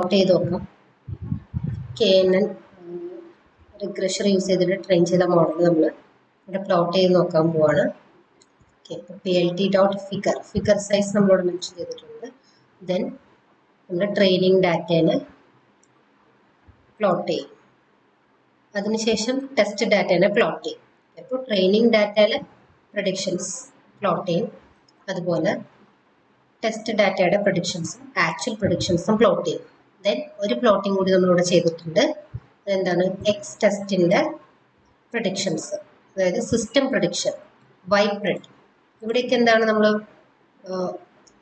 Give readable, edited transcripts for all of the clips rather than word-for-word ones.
Plot ചെയ്ത് നോക്കാം. KNN regression use ചെയ്തിട്ട് ട്രെയിൻ ചെയ്ത മോഡൽ നമ്മൾ ഇവിടെ പ്ലോട്ട് ചെയ്ത് നോക്കാൻ പോവാണ്. ഓക്കെ, PLT.figure സൈസ് നമ്മളോട് മെൻഷൻ ചെയ്തിട്ടുണ്ട്. ദെൻ നമ്മുടെ ട്രെയിനിങ് ഡാറ്റേനെ പ്ലോട്ട് ചെയ്യും. അതിനുശേഷം ടെസ്റ്റ് ഡാറ്റേനെ പ്ലോട്ട് ചെയ്യും. അപ്പോൾ ട്രെയിനിങ് ഡാറ്റയിലെ പ്രഡിക്ഷൻസ് പ്ലോട്ട് ചെയ്യും. അതുപോലെ ടെസ്റ്റ് ഡാറ്റയുടെ പ്രഡിക്ഷൻസും ആക്ച്വൽ പ്രഡിക്ഷൻസും പ്ലോട്ട് ചെയ്യും. ദെൻ ഒരു പ്ലോട്ടിംഗ് കൂടി നമ്മളിവിടെ ചെയ്തിട്ടുണ്ട്. അതെന്താണ്? എക്സ് ടെസ്റ്റിൻ്റെ പ്രഡിക്ഷൻസ്, അതായത് സിസ്റ്റം പ്രഡിക്ഷൻ വൈപ്രെഡ്. ഇവിടേക്ക് എന്താണ് നമ്മൾ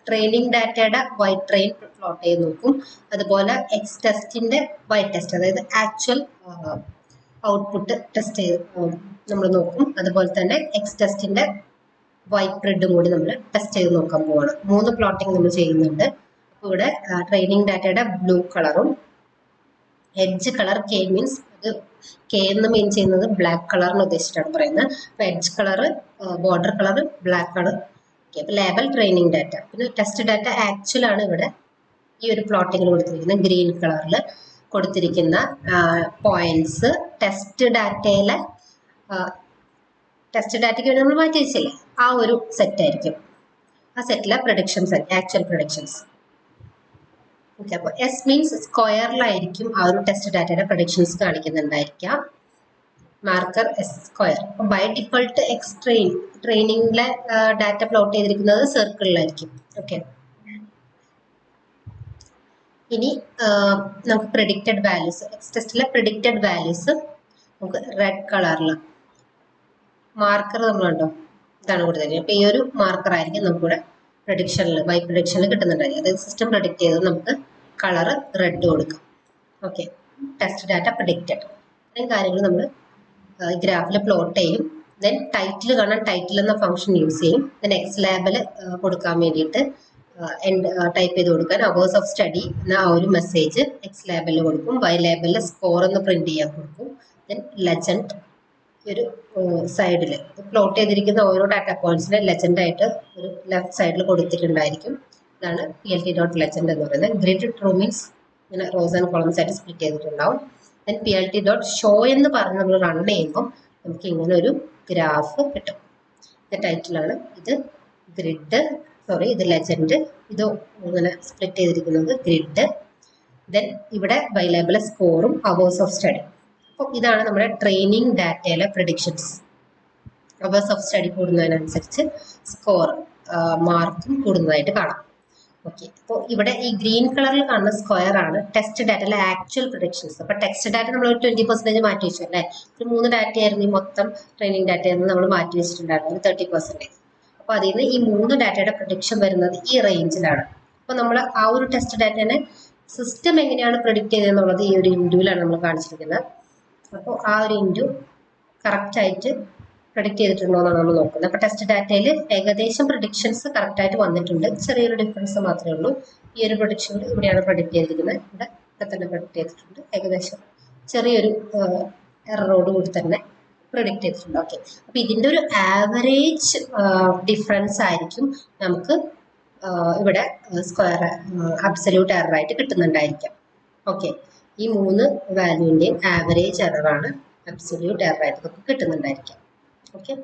ട്രെയിനിങ് ഡാറ്റയുടെ വൈ ട്രെയിൻ പ്ലോട്ട് ചെയ്ത് നോക്കും. അതുപോലെ എക്സ് ടെസ്റ്റിൻ്റെ വൈ ടെസ്റ്റ്, അതായത് ആക്ച്വൽ ഔട്ട്പുട്ട് ടെസ്റ്റ് ചെയ്ത് നമ്മൾ നോക്കും. അതുപോലെ തന്നെ എക്സ് ടെസ്റ്റിൻ്റെ വൈപ്രെഡും കൂടി നമ്മൾ ടെസ്റ്റ് ചെയ്ത് നോക്കാൻ പോവാണ്. 3 പ്ലോട്ടിംഗ് നമ്മൾ ചെയ്യുന്നുണ്ട്. അപ്പോൾ ഇവിടെ ട്രെയിനിങ് ഡാറ്റയുടെ ബ്ലൂ കളറും എഡ്ജ് കളർ K മീൻസ് അത് K എന്ന് മീൻ ചെയ്യുന്നത് ബ്ലാക്ക് കളറിന് ഉദ്ദേശിച്ചിട്ടാണ് പറയുന്നത്. അപ്പോൾ edge colour, border colour black ആണ്. ഓക്കെ, അപ്പോൾ ലേബൽ ട്രെയിനിങ് ഡാറ്റ. പിന്നെ ടെസ്റ്റ് ഡാറ്റ ആക്ച്വൽ ആണ് ഇവിടെ ഈ ഒരു പ്ലോട്ടിങ്ങിൽ കൊടുത്തിരിക്കുന്നത്. ഗ്രീൻ കളറിൽ കൊടുത്തിരിക്കുന്ന പോയിന്റ്സ് ടെസ്റ്റ് ഡാറ്റയ്ക്ക് വേണ്ടി നമ്മൾ മാറ്റി വെച്ചില്ലേ, ആ ഒരു സെറ്റ് ആയിരിക്കും. ആ സെറ്റിലെ പ്രഡിക്ഷൻസ് ആക്ച്വൽ പ്രഡിക്ഷൻസ്. ഓക്കെ, അപ്പോൾ എസ് മീൻസ് സ്ക്വയറിലായിരിക്കും ആ ഒരു ടെസ്റ്റ് ഡാറ്റയുടെ പ്രഡിക്ഷൻസ് കാണിക്കുന്നുണ്ടായിരിക്കാം. Marker S square. അപ്പോൾ ബൈ ഡിഫോൾട്ട് എക്സ് ട്രെയിനിങ്ങിലെ ഡാറ്റ പ്ലോട്ട് ചെയ്തിരിക്കുന്നത് സർക്കിളിലായിരിക്കും. ഓക്കെ, ഇനി നമുക്ക് പ്രെഡിക്റ്റഡ് വാല്യൂസ്, എക്സ് ടെസ്റ്റിലെ പ്രെഡിക്റ്റഡ് വാല്യൂസ് നമുക്ക് റെഡ് കളറിൽ മാർക്കർ നമ്മളുണ്ടോ, ഇതാണ് കൊടുത്തിരിക്കുന്നത്. അപ്പോൾ ഈ ഒരു മാർക്കർ ആയിരിക്കും നമുക്കിവിടെ പ്രഡിക്ഷനിൽ ബൈ പ്രഡിക്ഷനിൽ കിട്ടുന്നുണ്ടായിരിക്കും. അതായത് സിസ്റ്റം പ്രഡിക്റ്റ് ചെയ്ത് നമുക്ക് കളർ റെഡ് കൊടുക്കാം. Okay, test data predicted. ഇത്രയും കാര്യങ്ങൾ നമ്മൾ ഗ്രാഫിൽ പ്ലോട്ട് ചെയ്യും. ദെൻ ടൈറ്റിൽ കാണാൻ ടൈറ്റിൽ എന്ന ഫംഗ്ഷൻ യൂസ് ചെയ്യും. ദെൻ എക്സ് ലാബിൽ കൊടുക്കാൻ വേണ്ടിയിട്ട് ടൈപ്പ് ചെയ്ത് കൊടുക്കാൻ അവേഴ്സ് ഓഫ് സ്റ്റഡി എന്ന ആ ഒരു മെസ്സേജ് എക്സ് ലാബിൽ കൊടുക്കും. വൈ ലാബിൽ സ്കോർ എന്ന് പ്രിന്റ് ചെയ്യാൻ കൊടുക്കും. ദെൻ ലെജൻഡ് ഒരു സൈഡിൽ പ്ലോട്ട് ചെയ്തിരിക്കുന്ന ഓരോ ഡാറ്റ പോയിന്റ്സിനെ ലെജൻഡ് ആയിട്ട് ഒരു ലെഫ്റ്റ് സൈഡിൽ കൊടുത്തിട്ടുണ്ടായിരിക്കും. ഇതാണ് PLT.legend എന്ന് പറയുന്നത്. ഗ്രിഡ് ട്രൂ മീൻസ് ഇങ്ങനെ റോസ് ആൻഡ് കോളംസ് ആയിട്ട് സ്പ്ലിറ്റ് ചെയ്തിട്ടുണ്ടാവും. ദെൻ PLT.show എന്ന് പറഞ്ഞ് നമ്മൾ റൺ ചെയ്യുമ്പോൾ നമുക്ക് ഇങ്ങനെ ഒരു ഗ്രാഫ് കിട്ടും. ഇത് ടൈറ്റിലാണ്. ഇത് ഗ്രിഡ്, ഇത് ലെജൻഡ്, ഇത് ഇങ്ങനെ സ്പ്ലിറ്റ് ചെയ്തിരിക്കുന്നത് ഗ്രിഡ്. ദെൻ ഇവിടെ ബൈ ലേബിലെ സ്കോറും അവേഴ്സ് ഓഫ് സ്റ്റഡി. അപ്പോൾ ഇതാണ് നമ്മുടെ ട്രെയിനിങ് ഡാറ്റയിലെ പ്രഡിക്ഷൻസ്. അവേഴ്സ് ഓഫ് സ്റ്റഡി കൂടുന്നതിനനുസരിച്ച് സ്കോർ മാർക്കും കൂടുന്നതായിട്ട് കാണാം. ഓക്കെ, അപ്പോൾ ഇവിടെ ഈ ഗ്രീൻ കളറിൽ കാണുന്ന സ്ക്വയർ ആണ് ടെസ്റ്റ് ഡാറ്റയിലെ ആക്ച്വൽ പ്രഡിക്ഷൻസ്. അപ്പോൾ ടെസ്റ്റ് ഡാറ്റ നമ്മൾ 20% മാറ്റി വെച്ചു അല്ലേ. ഒരു 3 ഡാറ്റ ആയിരുന്നു ഈ മൊത്തം ട്രെയിനിങ് ഡാറ്റയിൽ നമ്മൾ മാറ്റി വെച്ചിട്ടുണ്ടായിരുന്നു 30%. അപ്പോൾ അതിൽ നിന്ന് ഈ 3 ഡാറ്റയുടെ പ്രഡിക്ഷൻ വരുന്നത് ഈ റേഞ്ചിലാണ്. അപ്പോൾ നമ്മൾ ആ ഒരു ടെസ്റ്റ് ഡാറ്റേനെ സിസ്റ്റം എങ്ങനെയാണ് പ്രഡിക്റ്റ് ചെയ്തതെന്നുള്ളത് ഈ ഒരു ഇൻഡുവിലാണ് നമ്മൾ കാണിച്ചിരിക്കുന്നത്. അപ്പോൾ ആ ഒരു ഇൻഡു കറക്റ്റായിട്ട് പ്രഡിക്റ്റ് ചെയ്തിട്ടുണ്ടോ എന്നാണ് നമ്മൾ നോക്കുന്നത്. അപ്പോൾ ടെസ്റ്റ് ഡാറ്റയിൽ ഏകദേശം പ്രഡിക്ഷൻസ് കറക്റ്റായിട്ട് വന്നിട്ടുണ്ട്. ചെറിയൊരു ഡിഫറൻസ് മാത്രമേ ഉള്ളൂ. ഈ ഒരു പ്രഡിക്ഷൻ ഇവിടെയാണ് പ്രഡിക്റ്റ് ചെയ്തിരിക്കുന്നത്, ഇവിടെ തന്നെ പ്രഡിക്റ്റ് ചെയ്തിട്ടുണ്ട്. ഏകദേശം ചെറിയൊരു എററോട് കൂടി തന്നെ പ്രഡിക്റ്റ് ചെയ്തിട്ടുണ്ട്. ഓക്കെ, അപ്പോൾ ഇതിൻ്റെ ഒരു ആവറേജ് ഡിഫറൻസ് ആയിരിക്കും നമുക്ക് ഇവിടെ സ്ക്വയർ അബ്സല്യൂട്ട് എററായിട്ട് കിട്ടുന്നുണ്ടായിരിക്കാം. ഓക്കെ, ഈ 3 വാല്യൂവിൻ്റെയും ആവറേജ് എററാണ് അബ്സല്യൂട്ട് എററായിട്ട് നമുക്ക് കിട്ടുന്നുണ്ടായിരിക്കാം. ഓക്കെ.